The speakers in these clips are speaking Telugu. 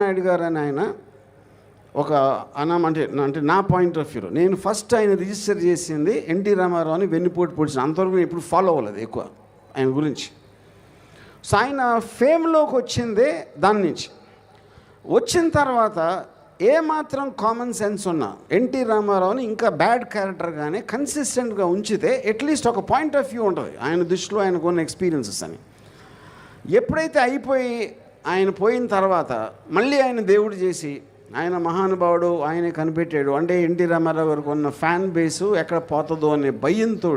నాయుడు గారు అని ఆయన ఒక అంటే నా పాయింట్ ఆఫ్ వ్యూలో నేను ఫస్ట్ ఆయన రిజిస్టర్ చేసింది ఎన్టీ రామారావు అని వెన్నుపోటు పొడిచిన. అంతవరకు నేను ఎప్పుడు ఫాలో అవ్వలేదు ఎక్కువ ఆయన గురించి. సో ఆయన ఫేమ్లోకి వచ్చిందే దాని నుంచి. వచ్చిన తర్వాత ఏమాత్రం కామన్ సెన్స్ ఉన్నా ఎన్టీ రామారావుని ఇంకా బ్యాడ్ క్యారెక్టర్గానే కన్సిస్టెంట్గా ఉంచితే అట్లీస్ట్ ఒక పాయింట్ ఆఫ్ వ్యూ ఉంటుంది ఆయన దృష్టిలో ఆయనకు ఉన్న ఎక్స్పీరియన్సెస్ అని. ఎప్పుడైతే ఆయన పోయిన తర్వాత మళ్ళీ ఆయన దేవుడు చేసి ఆయన మహానుభావుడు ఆయనే కనిపెట్టాడు అంటే ఎన్టీ రామారావు గారికి ఉన్న ఫ్యాన్ బేసు ఎక్కడ పోతుందో అనే భయంతో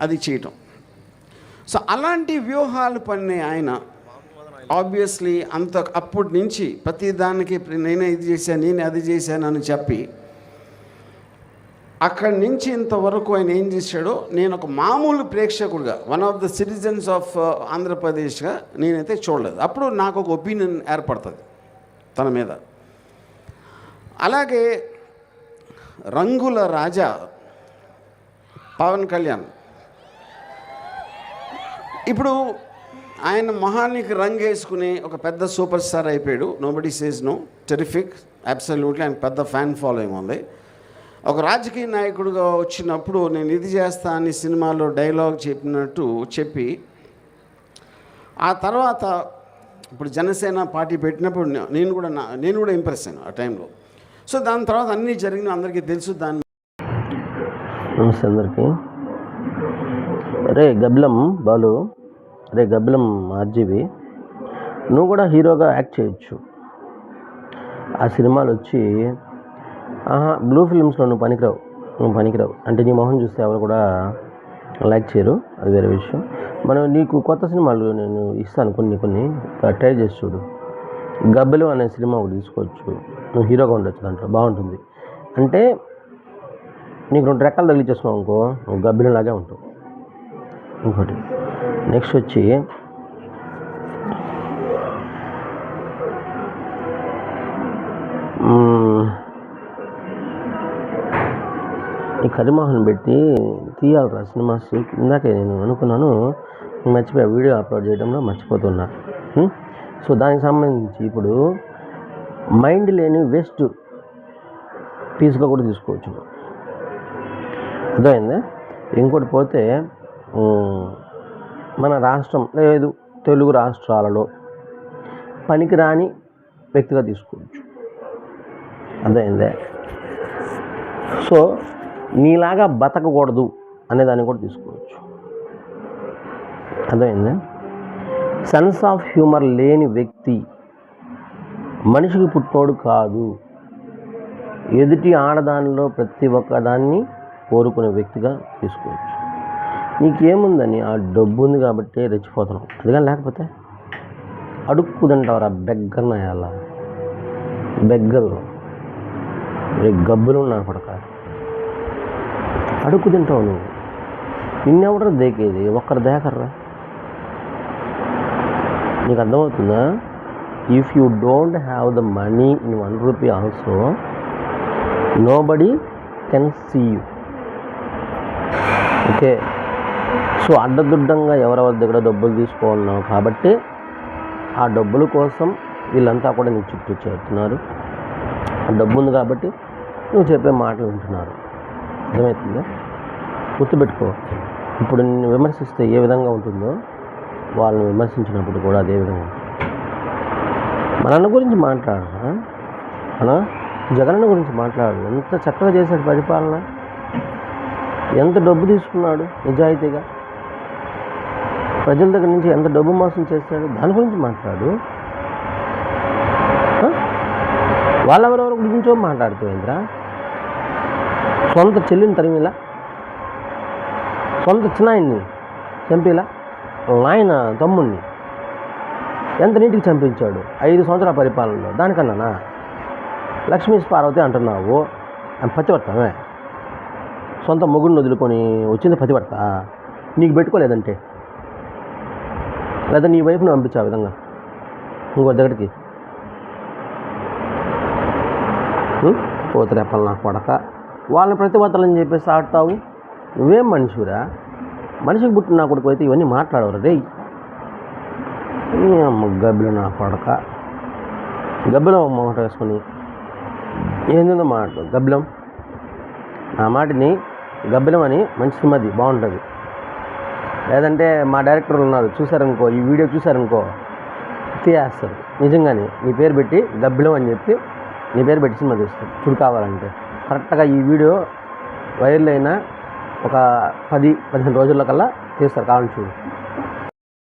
అది చేయటం. సో అలాంటి వ్యూహాలు పన్నే ఆయన ఆబ్వియస్లీ అప్పటి నుంచి ప్రతిదానికి నేనే ఇది చేశాను నేను అది చేశాను అని చెప్పి అక్కడి నుంచి ఇంతవరకు ఆయన ఏం చేశాడో నేను ఒక మామూలు ప్రేక్షకుడిగా one of the citizens of ఆంధ్రప్రదేశ్గా నేనైతే చూడలేదు. అప్పుడు నాకు ఒక ఒపీనియన్ ఏర్పడుతుంది తన మీద. అలాగే రంగుల రాజా పవన్ కళ్యాణ్ ఇప్పుడు ఆయన మొహానికి రంగు వేసుకుని ఒక పెద్ద సూపర్ స్టార్ అయిపోయాడు. Nobody says no, terrific, absolutely ఆయన పెద్ద ఫ్యాన్ ఫాలోయింగ్ ఉంది. ఒక రాజకీయ నాయకుడిగా వచ్చినప్పుడు నేను ఇది చేస్తా అని సినిమాలో డైలాగ్ చెప్పి ఆ తర్వాత ఇప్పుడు జనసేన పార్టీ పెట్టినప్పుడు నేను కూడా ఇంప్రెస్ అయ్యాను ఆ టైంలో. సో దాని తర్వాత అన్నీ జరిగిన అందరికీ తెలుసు. దాని నమస్తే అందరికీ. రే గబ్బిలం బాలు, రే గబ్బిలం ఆర్జీవి, నువ్వు కూడా హీరోగా యాక్ట్ చేయొచ్చు. ఆ సినిమాలు వచ్చి బ్లూ ఫిల్మ్స్లో నువ్వు పనికిరావు అంటే నీ మొహం చూస్తే ఎవరు కూడా లైక్ చేయరు, అది వేరే విషయం. నీకు కొత్త సినిమాలు నేను ఇస్తాను కొన్ని ట్రై చేసి చూడు. గబ్బిలం అనే సినిమా ఒకటి తీసుకోవచ్చు, నువ్వు హీరోగా ఉండొచ్చు, దాంట్లో బాగుంటుంది. అంటే నీకు 2 రెక్కలు తగిలిచ్చేస్తున్నావు అనుకో, నువ్వు గబ్బిలం లాగే ఉంటావు. ఇంకోటి నెక్స్ట్ వచ్చి ఈ కరిమోహన్ పెట్టి తీయాలరా సినిమాస్. ఇందాకే నేను అనుకున్నాను, మర్చిపోయా, వీడియో అప్లోడ్ చేయడంలో మర్చిపోతున్నా. సో దానికి సంబంధించి ఇప్పుడు మైండ్ లేని వేస్ట్ పీస్గా కూడా తీసుకోవచ్చు, అర్థమైందా? ఇంకోటి పోతే మన రాష్ట్రం లేదు తెలుగు రాష్ట్రాలలో పనికిరాని వ్యక్తిగా తీసుకోవచ్చు, అర్థమైందే? సో నీలాగా బతకకూడదు అనేదాన్ని కూడా తీసుకోవచ్చు, అర్థమైందా? సెన్స్ ఆఫ్ హ్యూమర్ లేని వ్యక్తి మనిషికి పుట్టినోడు కాదు. ఎదుటి ఆడదానిలో ప్రతి ఒక్కదాన్ని కోరుకునే వ్యక్తిగా తీసుకోవచ్చు. నీకేముందని ఆ డబ్బు ఉంది కాబట్టి రెచ్చిపోతున్నావు, అదిగా లేకపోతే అడుక్కు తింటావురా బెగ్గర్ నాయాల బెగ్గరు గబ్బులు నా కొడక, అడుక్కు తింటావు నువ్వు. నిన్నెవడరు దేకేది, ఒక్కరు దేకర్రా. నీకు అర్థమవుతుందా? If you don't have the money in 1 rupee also nobody can see you. Okay, so అడ్డదుడ్డంగా ఎవరెవరి దగ్గర డబ్బులు తీసుకోవాలన్నావు కాబట్టి ఆ డబ్బుల కోసం వీళ్ళంతా కూడా నీ చుట్టూ చేరుతున్నారు. ఆ డబ్బు ఉంది కాబట్టి నువ్వు చెప్పే మాటలు వింటున్నారు, అర్థమవుతుందా? గుర్తుపెట్టుకో, ఇప్పుడు నిన్ను విమర్శిస్తే ఏ విధంగా ఉంటుందో వాళ్ళని విమర్శించినప్పుడు కూడా అదే విధంగా ఉంటుంది. మన అన్న గురించి మాట్లాడరా, మన జగనన్న గురించి మాట్లాడు. ఎంత చక్కగా చేశాడు పరిపాలన, ఎంత డబ్బు తీసుకున్నాడు నిజాయితీగా, ప్రజల దగ్గర నుంచి ఎంత డబ్బు మోసం చేశాడు, దాని గురించి మాట్లాడు. వాళ్ళెవరెవరి గురించో మాట్లాడుతుందిరా. సొంత చెల్లిని తరిమిలా, సొంత చిన్నాయన్ని చంపిలా, ఆయన తమ్ముడిని ఎంత నీటికి చంపించాడు 5 సంవత్సరాల పరిపాలనలో. దానికన్నానా లక్ష్మీ పార్వతి అంటున్నావు, పతివర్తమే. సొంత మొగుడిని వదులుకొని వచ్చింది పతివర్త, నీకు పెట్టుకోలేదంటే, లేదా నీ వైపును పంపించా విధంగా ఇంకో దగ్గరికి పోతరేపలు నా కొడక. వాళ్ళని ప్రతివర్తలని చెప్పేసి ఆడతావు. నువ్వేం మనిషిరా? మనిషికి పుట్టిన నా కొడుకు అయితే ఇవన్నీ మాట్లాడవరు రే. గబ్బిలు నా కొడక. గబ్బిలం మొహట వేసుకొని ఏందో మాట గబ్బిలం, ఆ మాటని గబ్బిలం అని మంచి సినిమాది బాగుంటుంది. లేదంటే మా డైరెక్టర్లు ఉన్నారు, చూసారనుకో, ఈ వీడియో చూసారనుకో తీయేస్తారు. నిజంగానే నీ పేరు పెట్టి గబ్బిలం అని చెప్పి నీ పేరు పెట్టి సినిమా తీస్తారు చూడు. కావాలంటే కరెక్ట్గా ఈ వీడియో వైరల్ అయిన ఒక 10-15 రోజుల కల్లా తీస్తారు, కావాలని చూడు.